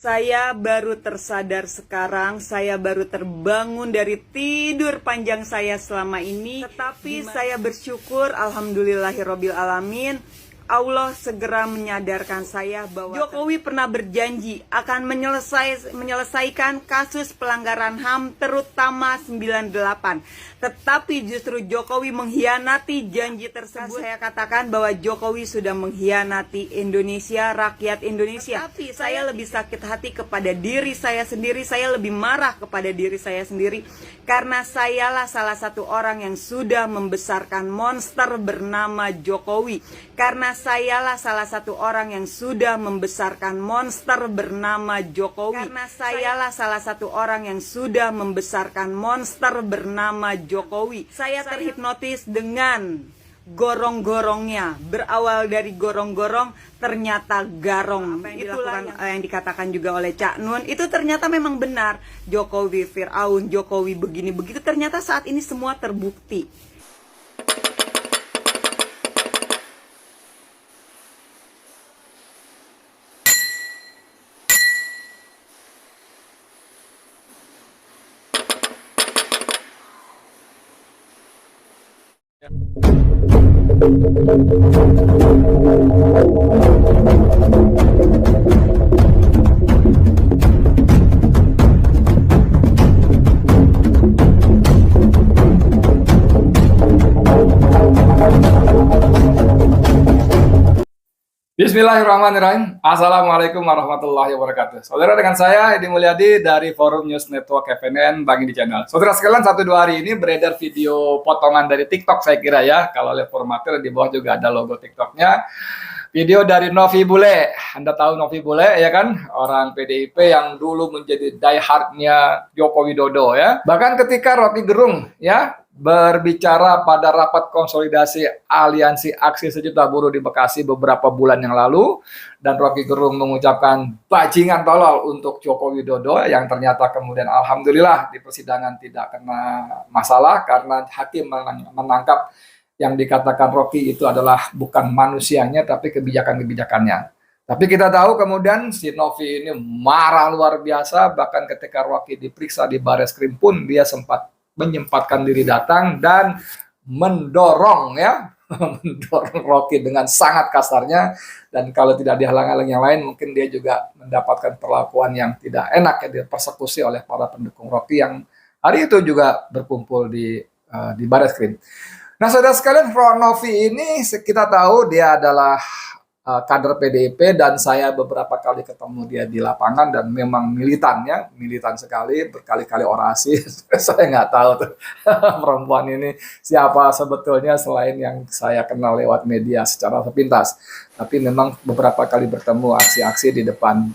Saya baru tersadar sekarang, saya baru terbangun dari tidur panjang saya selama ini. Tetapi saya bersyukur, alhamdulillahirobbil alamin, Allah segera menyadarkan saya bahwa Jokowi pernah berjanji akan menyelesaikan kasus pelanggaran HAM terutama 98. Tetapi justru Jokowi mengkhianati janji tersebut. Saya katakan bahwa Jokowi sudah mengkhianati Indonesia, rakyat Indonesia. Tapi saya lebih sakit hati kepada diri saya sendiri, saya lebih marah kepada diri saya sendiri. Karena sayalah salah satu orang yang sudah membesarkan monster bernama Jokowi. Karena sayalah salah satu orang yang sudah membesarkan monster bernama Jokowi. Karena sayalah salah satu orang yang sudah membesarkan monster bernama Jokowi. Saya terhipnotis dengan gorong-gorongnya. Berawal dari gorong-gorong, ternyata garong. Itulah yang dikatakan juga oleh Cak Nun. Itu ternyata memang benar. Jokowi Fir'aun, Jokowi begini begitu. Ternyata saat ini semua terbukti. Bismillahirrahmanirrahim. Assalamualaikum warahmatullahi wabarakatuh. Saudara, dengan saya Edi Mulyadi dari Forum News Network FNN Bang Edi Channel. Saudara sekalian, 1-2 hari ini beredar video potongan dari TikTok, saya kira ya. Kalau lihat formatnya di bawah juga ada logo TikToknya. Video dari Novi Bule. Anda tahu Novi Bule ya kan? Orang PDIP yang dulu menjadi diehardnya Joko Widodo ya. Bahkan ketika Rocky Gerung ya berbicara pada rapat konsolidasi Aliansi Aksi Sejuta Buruh di Bekasi beberapa bulan yang lalu, dan Rocky Gerung mengucapkan bajingan tolol untuk Joko Widodo, yang ternyata kemudian alhamdulillah di persidangan tidak kena masalah karena hakim menangkap yang dikatakan Rocky itu adalah bukan manusianya tapi kebijakan-kebijakannya. Tapi kita tahu kemudian si Novi ini marah luar biasa, bahkan ketika Rocky diperiksa di Bareskrim pun dia sempat menyempatkan diri datang dan mendorong ya mendorong Rocky dengan sangat kasarnya, dan kalau tidak dihalang-halangi yang lain mungkin dia juga mendapatkan perlakuan yang tidak enak ya, dia persekusi oleh para pendukung Rocky yang hari itu juga berkumpul di Bareskrim. Nah, saudara sekalian, Novi ini kita tahu dia adalah kader PDIP, dan saya beberapa kali ketemu dia di lapangan dan memang militannya, militan sekali, berkali-kali orasi. Saya nggak tahu tuh perempuan ini siapa sebetulnya selain yang saya kenal lewat media secara sepintas. Tapi memang beberapa kali bertemu aksi-aksi di depan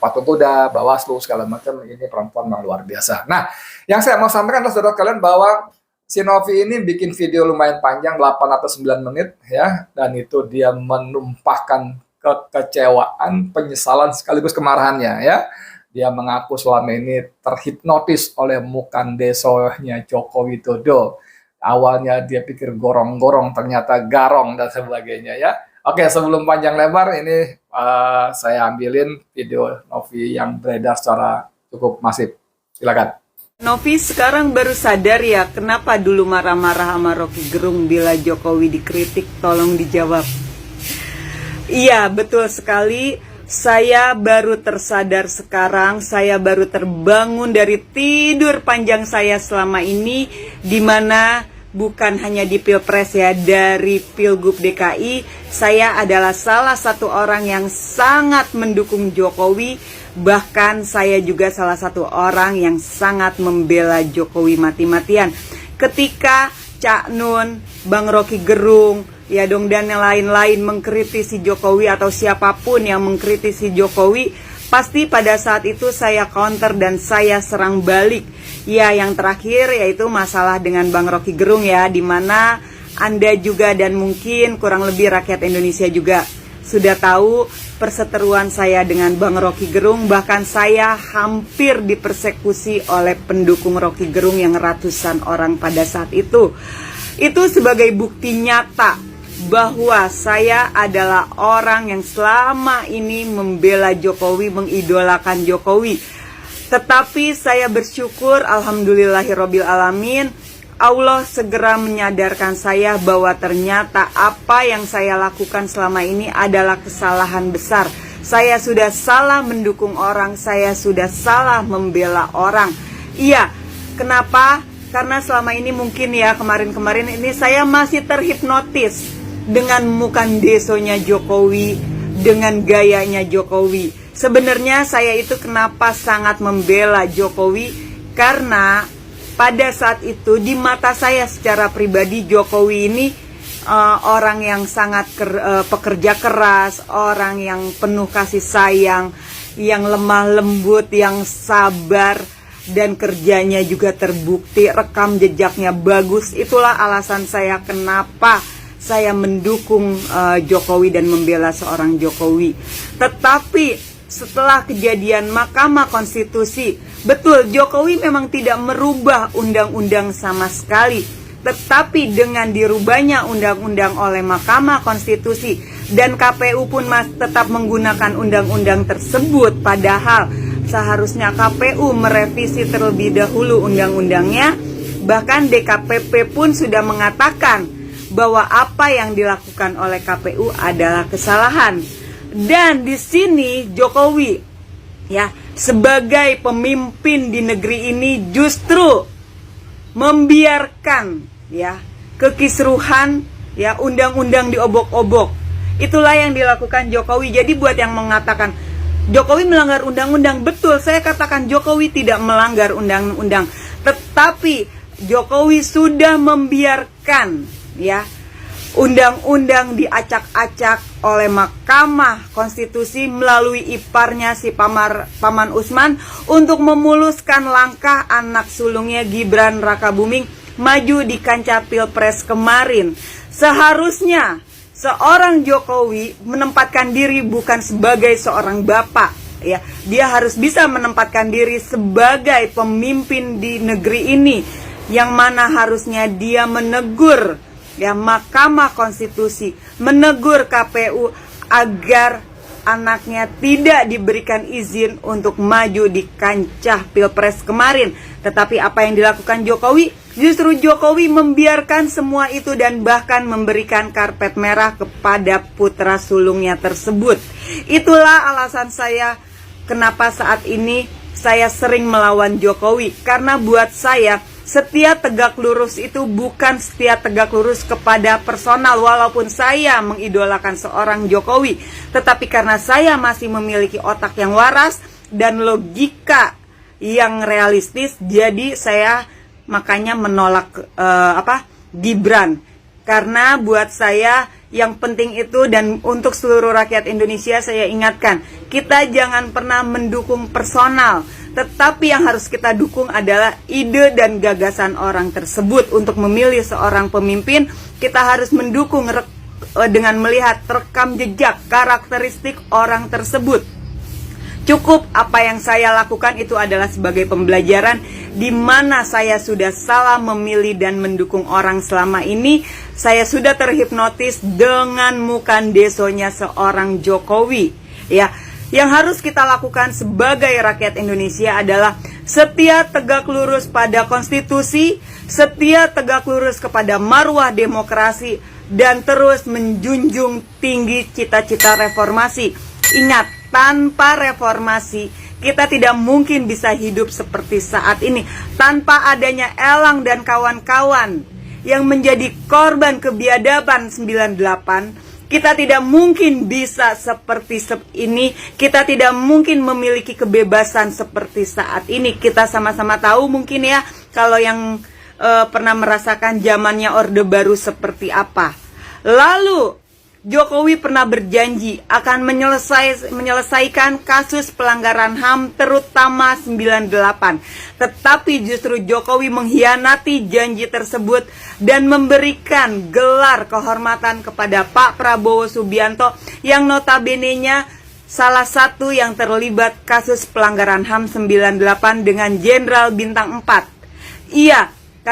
patung kuda, Bawaslu segala macam, ini perempuan yang luar biasa. Nah, yang saya mau sampaikan adalah saudara kalian bahwa si Novi ini bikin video lumayan panjang, 8 atau 9 menit ya, dan itu dia menumpahkan kekecewaan, penyesalan sekaligus kemarahannya ya. Dia mengaku selama ini terhipnotis oleh mukandesonya Joko Widodo. Awalnya dia pikir gorong-gorong, ternyata garong dan sebagainya ya. Oke, sebelum panjang lebar ini saya ambilin video Novi yang beredar secara cukup masif. Silakan. Novi sekarang baru sadar ya, kenapa dulu marah-marah sama Rocky Gerung bila Jokowi dikritik, tolong dijawab. Iya, betul sekali. Saya baru tersadar sekarang, saya baru terbangun dari tidur panjang saya selama ini, di mana bukan hanya di Pilpres ya, dari Pilgub DKI, saya adalah salah satu orang yang sangat mendukung Jokowi. Bahkan saya juga salah satu orang yang sangat membela Jokowi mati-matian. Ketika Cak Nun, Bang Rocky Gerung, ya dong, dan yang lain-lain mengkritisi Jokowi atau siapapun yang mengkritisi Jokowi, pasti pada saat itu saya counter dan saya serang balik. Ya, yang terakhir yaitu masalah dengan Bang Rocky Gerung ya, dimana Anda juga dan mungkin kurang lebih rakyat Indonesia juga sudah tahu perseteruan saya dengan Bang Rocky Gerung. Bahkan saya hampir dipersekusi oleh pendukung Rocky Gerung yang ratusan orang pada saat itu. Itu sebagai bukti nyata bahwa saya adalah orang yang selama ini membela Jokowi, mengidolakan Jokowi. Tetapi saya bersyukur, alhamdulillahirabbil alamin, Allah segera menyadarkan saya bahwa ternyata apa yang saya lakukan selama ini adalah kesalahan besar. Saya sudah salah mendukung orang, saya sudah salah membela orang. Iya, kenapa? Karena selama ini mungkin ya, kemarin-kemarin ini saya masih terhipnotis dengan mukandesonya Jokowi, dengan gayanya Jokowi. Sebenarnya saya itu kenapa sangat membela Jokowi, karena pada saat itu di mata saya secara pribadi Jokowi ini orang yang sangat pekerja keras, orang yang penuh kasih sayang, yang lemah lembut, yang sabar, dan kerjanya juga terbukti, rekam jejaknya bagus. Itulah alasan saya kenapa saya mendukung Jokowi dan membela seorang Jokowi. Tetapi setelah kejadian Mahkamah Konstitusi, betul Jokowi memang tidak merubah undang-undang sama sekali, tetapi dengan dirubahnya undang-undang oleh Mahkamah Konstitusi dan KPU pun tetap menggunakan undang-undang tersebut, padahal seharusnya KPU merevisi terlebih dahulu undang-undangnya. Bahkan DKPP pun sudah mengatakan bahwa apa yang dilakukan oleh KPU adalah kesalahan. Dan di sini Jokowi ya sebagai pemimpin di negeri ini justru membiarkan ya kekisruhan, ya undang-undang diobok-obok. Itulah yang dilakukan Jokowi. Jadi buat yang mengatakan Jokowi melanggar undang-undang, betul, saya katakan Jokowi tidak melanggar undang-undang, tetapi Jokowi sudah membiarkan ya undang-undang diacak-acak oleh Mahkamah Konstitusi melalui iparnya si Paman Usman untuk memuluskan langkah anak sulungnya Gibran Rakabuming maju di kancah Pilpres kemarin. Seharusnya seorang Jokowi menempatkan diri bukan sebagai seorang bapak, ya. Dia harus bisa menempatkan diri sebagai pemimpin di negeri ini, yang mana harusnya dia menegur ya Mahkamah Konstitusi, menegur KPU agar anaknya tidak diberikan izin untuk maju di kancah Pilpres kemarin. Tetapi apa yang dilakukan Jokowi? Justru Jokowi membiarkan semua itu dan bahkan memberikan karpet merah kepada putra sulungnya tersebut. Itulah alasan saya kenapa saat ini saya sering melawan Jokowi. Karena buat saya setia tegak lurus itu bukan setia tegak lurus kepada personal, walaupun saya mengidolakan seorang Jokowi, tetapi karena saya masih memiliki otak yang waras dan logika yang realistis, jadi saya makanya menolak Gibran. Karena buat saya yang penting itu, dan untuk seluruh rakyat Indonesia saya ingatkan, kita jangan pernah mendukung personal, tetapi yang harus kita dukung adalah ide dan gagasan orang tersebut. Untuk memilih seorang pemimpin, kita harus mendukung dengan melihat rekam jejak, karakteristik orang tersebut. Cukup apa yang saya lakukan itu adalah sebagai pembelajaran di mana saya sudah salah memilih dan mendukung orang selama ini. Saya sudah terhipnotis dengan mukandesonya seorang Jokowi. Ya, yang harus kita lakukan sebagai rakyat Indonesia adalah setia tegak lurus pada konstitusi, setia tegak lurus kepada marwah demokrasi, dan terus menjunjung tinggi cita-cita reformasi. Ingat, tanpa reformasi kita tidak mungkin bisa hidup seperti saat ini. Tanpa adanya Elang dan kawan-kawan yang menjadi korban kebiadaban 98, kita tidak mungkin bisa seperti ini. Kita tidak mungkin memiliki kebebasan seperti saat ini. Kita sama-sama tahu mungkin ya, kalau yang pernah merasakan zamannya Orde Baru seperti apa. Lalu Jokowi pernah berjanji akan menyelesaikan kasus pelanggaran HAM terutama 98. Tetapi justru Jokowi mengkhianati janji tersebut dan memberikan gelar kehormatan kepada Pak Prabowo Subianto yang notabene-nya salah satu yang terlibat kasus pelanggaran HAM 98 dengan Jenderal Bintang 4. Iya,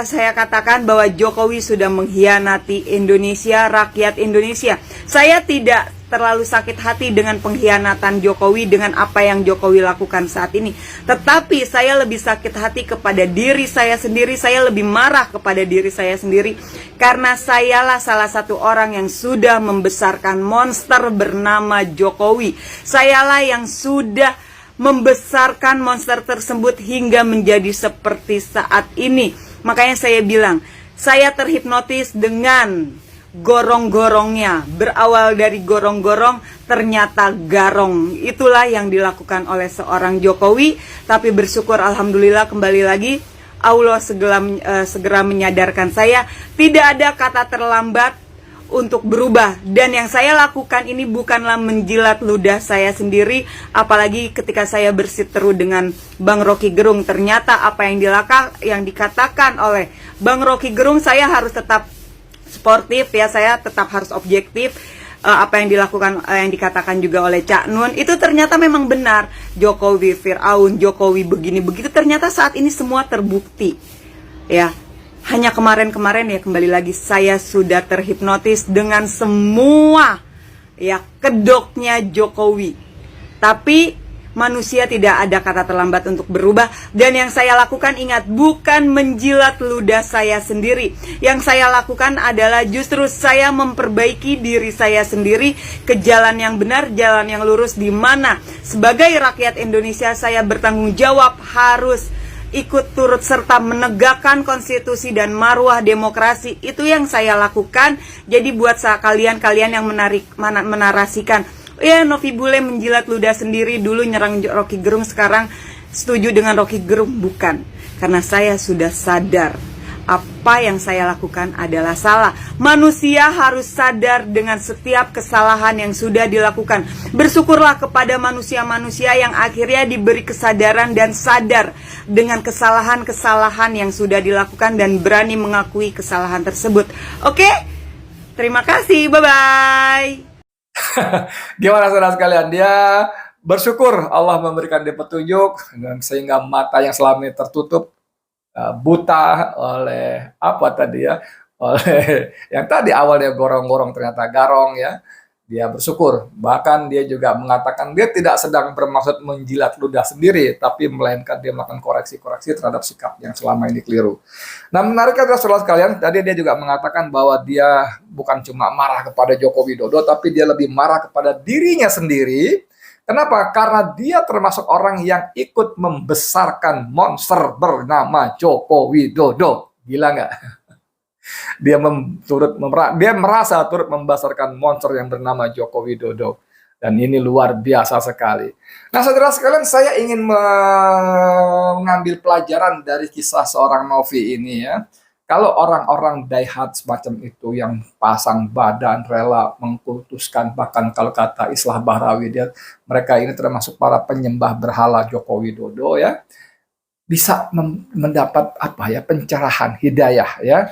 saya katakan bahwa Jokowi sudah mengkhianati Indonesia, rakyat Indonesia. Saya tidak terlalu sakit hati dengan pengkhianatan Jokowi, dengan apa yang Jokowi lakukan saat ini. Tetapi saya lebih sakit hati kepada diri saya sendiri, saya lebih marah kepada diri saya sendiri. Karena sayalah salah satu orang yang sudah membesarkan monster bernama Jokowi. Sayalah yang sudah membesarkan monster tersebut hingga menjadi seperti saat ini. Makanya saya bilang, saya terhipnotis dengan gorong-gorongnya. Berawal dari gorong-gorong, ternyata garong. Itulah yang dilakukan oleh seorang Jokowi. Tapi bersyukur alhamdulillah kembali lagi Allah segera menyadarkan saya. Tidak ada kata terlambat untuk berubah. Dan yang saya lakukan ini bukanlah menjilat ludah saya sendiri. Apalagi ketika saya berseteru dengan Bang Rocky Gerung. Ternyata apa yang dikatakan oleh Bang Rocky Gerung, saya harus tetap sportif ya, saya tetap harus objektif. Apa yang dilakukan, yang dikatakan juga oleh Cak Nun, itu ternyata memang benar. Jokowi Firaun, Jokowi begini begitu, ternyata saat ini semua terbukti ya. Hanya kemarin-kemarin ya, kembali lagi saya sudah terhipnotis dengan semua ya kedoknya Jokowi. Tapi manusia tidak ada kata terlambat untuk berubah. Dan yang saya lakukan, ingat, bukan menjilat ludah saya sendiri. Yang saya lakukan adalah justru saya memperbaiki diri saya sendiri ke jalan yang benar, jalan yang lurus, di mana sebagai rakyat Indonesia saya bertanggung jawab harus ikut turut serta menegakkan konstitusi dan marwah demokrasi. Itu yang saya lakukan. Jadi buat kalian yang menarasikan, ya Novi Bule menjilat ludah sendiri, dulu nyerang Rocky Gerung, sekarang setuju dengan Rocky Gerung. Bukan, karena saya sudah sadar apa yang saya lakukan adalah salah. Manusia harus sadar dengan setiap kesalahan yang sudah dilakukan. Bersyukurlah kepada manusia-manusia yang akhirnya diberi kesadaran dan sadar dengan kesalahan-kesalahan yang sudah dilakukan dan berani mengakui kesalahan tersebut. Oke? Terima kasih, bye-bye. Gimana saudara sekalian? Dia bersyukur Allah memberikan dia petunjuk, dan sehingga mata yang selama ini tertutup buta oleh apa tadi ya, oleh yang tadi awalnya gorong-gorong ternyata garong ya. Dia bersyukur, bahkan dia juga mengatakan dia tidak sedang bermaksud menjilat ludah sendiri, tapi melainkan dia melakukan koreksi-koreksi terhadap sikap yang selama ini keliru. Nah, menariknya adalah saudara sekalian, tadi dia juga mengatakan bahwa dia bukan cuma marah kepada Joko Widodo, tapi dia lebih marah kepada dirinya sendiri. Kenapa? Karena dia termasuk orang yang ikut membesarkan monster bernama Joko Widodo. Gila nggak? Dia merasa turut membesarkan monster yang bernama Joko Widodo. Dan ini luar biasa sekali. Nah, saudara sekalian, saya ingin mengambil pelajaran dari kisah seorang Novi ini ya. Kalau orang-orang daihat semacam itu yang pasang badan, rela mengkultuskan, bahkan kalau kata Islah Bahrawi, mereka ini termasuk para penyembah berhala Joko Widodo ya, bisa mendapat apa ya, pencerahan, hidayah ya.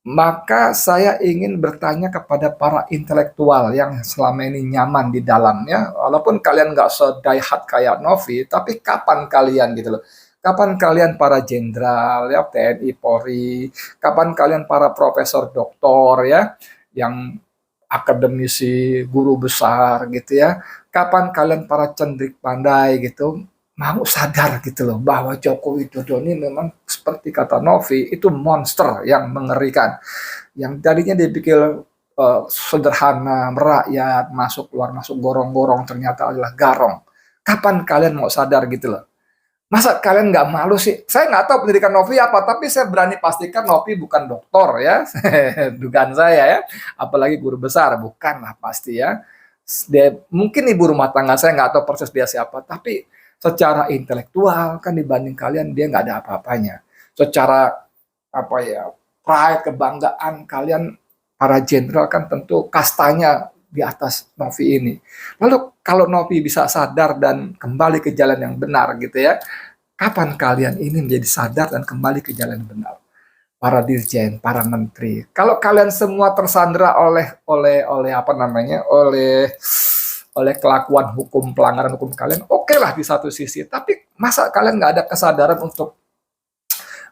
Maka saya ingin bertanya kepada para intelektual yang selama ini nyaman di dalamnya, walaupun kalian nggak sedaihat kayak Novi, tapi kapan kalian gitu loh, kapan kalian para jenderal ya, TNI, Polri, kapan kalian para profesor, doktor ya, yang akademisi, guru besar gitu ya, kapan kalian para cenderik pandai gitu, mau sadar gitu loh bahwa Joko Widodo ini memang seperti kata Novi, itu monster yang mengerikan. Yang tadinya dipikir sederhana, merakyat, masuk keluar masuk gorong-gorong, ternyata adalah garong. Kapan kalian mau sadar gitu loh? Masa kalian nggak malu sih? Saya nggak tahu pendidikan Novi apa, tapi saya berani pastikan Novi bukan doktor ya. Dugaan saya ya. Apalagi guru besar, bukan lah pasti ya. Dia, mungkin ibu rumah tangga, saya nggak tahu proses dia siapa, tapi secara intelektual kan dibanding kalian dia nggak ada apa-apanya. Secara apa ya, pride, kebanggaan kalian para jenderal kan tentu kastanya di atas Novi ini. Lalu kalau Novi bisa sadar dan kembali ke jalan yang benar gitu ya, kapan kalian ini menjadi sadar dan kembali ke jalan yang benar? Para dirjen, para menteri. Kalau kalian semua tersandera oleh apa namanya, oleh kelakuan hukum, pelanggaran hukum kalian, oke lah di satu sisi. Tapi masa kalian nggak ada kesadaran untuk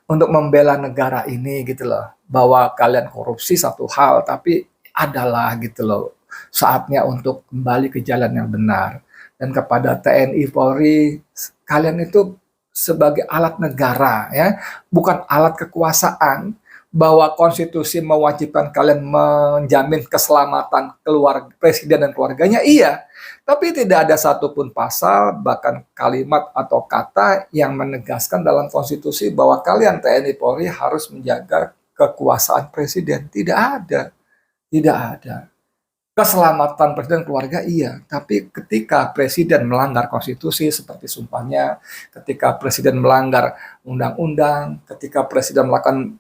untuk membela negara ini gitu loh, bahwa kalian korupsi satu hal, tapi adalah gitu loh saatnya untuk kembali ke jalan yang benar. Dan kepada TNI Polri, kalian itu sebagai alat negara ya, bukan alat kekuasaan. Bahwa konstitusi mewajibkan kalian menjamin keselamatan keluarga presiden dan keluarganya, iya. Tapi tidak ada satupun pasal, bahkan kalimat atau kata yang menegaskan dalam konstitusi bahwa kalian TNI Polri harus menjaga kekuasaan presiden. Tidak ada. Tidak ada. Keselamatan presiden keluarga iya, tapi ketika presiden melanggar konstitusi seperti sumpahnya, ketika presiden melanggar undang-undang, ketika presiden melakukan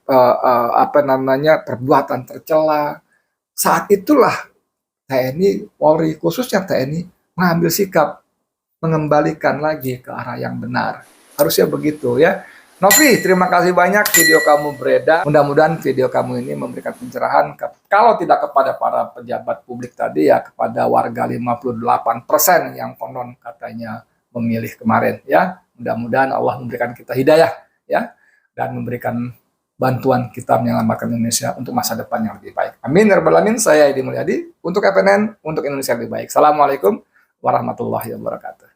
perbuatan tercela, saat itulah TNI Polri, khususnya TNI, mengambil sikap mengembalikan lagi ke arah yang benar. Harusnya begitu ya. Novi, terima kasih banyak video kamu beredar. Mudah-mudahan video kamu ini memberikan pencerahan, kalau tidak kepada para pejabat publik tadi, ya kepada warga 58% yang konon katanya memilih kemarin ya. Mudah-mudahan Allah memberikan kita hidayah ya, dan memberikan bantuan kita menyelamatkan Indonesia untuk masa depan yang lebih baik. Amin ya rabbal alamin. Saya Edi Mulyadi untuk FNN, untuk Indonesia lebih baik. Assalamualaikum warahmatullahi wabarakatuh.